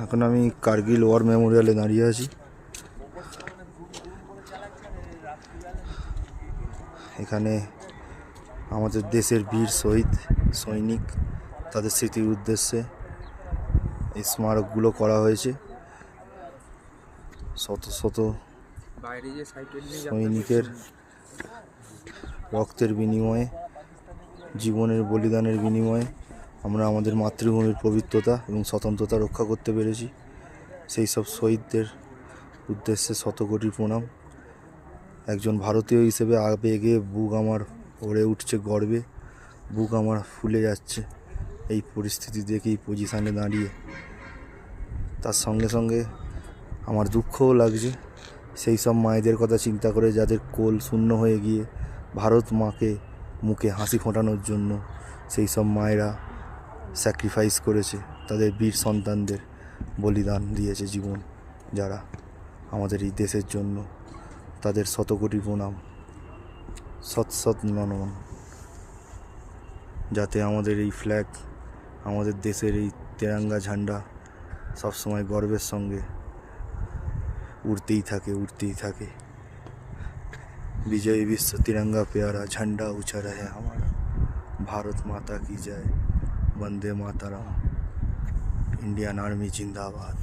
এখন আমি কার্গিল ওয়ার মেমোরিয়ালে দাঁড়িয়ে আছি। এখানে আমাদের দেশের বীর শহীদ সৈনিক তাদের স্মৃতির উদ্দেশ্যে এই স্মারকগুলো করা হয়েছে। শত শত সৈনিকের রক্তের বিনিময়ে, জীবনের বলিদানের বিনিময়ে আমরা আমাদের মাতৃভূমির পবিত্রতা এবং স্বতন্ত্রতা রক্ষা করতে পেরেছি। সেই সব শহীদদের উদ্দেশ্যে শত কোটি প্রণাম। একজন ভারতীয় হিসেবে আবেগে বুক আমার ভরে উঠছে, গর্বে বুক আমার ফুলে যাচ্ছে এই পরিস্থিতি দেখে, এই পজিশানে দাঁড়িয়ে। তার সঙ্গে সঙ্গে আমার দুঃখও লাগছে সেই সব মায়েদের কথা চিন্তা করে যাদের কোল শূন্য হয়ে গিয়ে ভারত মাকে মুখে হাসি ফোটানোর জন্য সেই সব মায়েরা স্যাক্রিফাইস করেছে, তাদের বীর সন্তানদের বলিদান দিয়েছে জীবন যারা আমাদের এই দেশের জন্য। তাদের শত কোটি প্রণাম, সৎ সৎ নমন। যাতে আমাদের এই ফ্ল্যাগ, আমাদের দেশের এই তেরঙ্গা ঝান্ডা সবসময় গর্বের সঙ্গে উড়তেই থাকে, উড়তেই থাকে। বিজয়ী বিশ্ব तिरंगा प्यारा झंडा ऊंचा रहे हमारा, भारत माता की जय, वंदे मातरम, इंडियन आर्मी जिंदाबाद।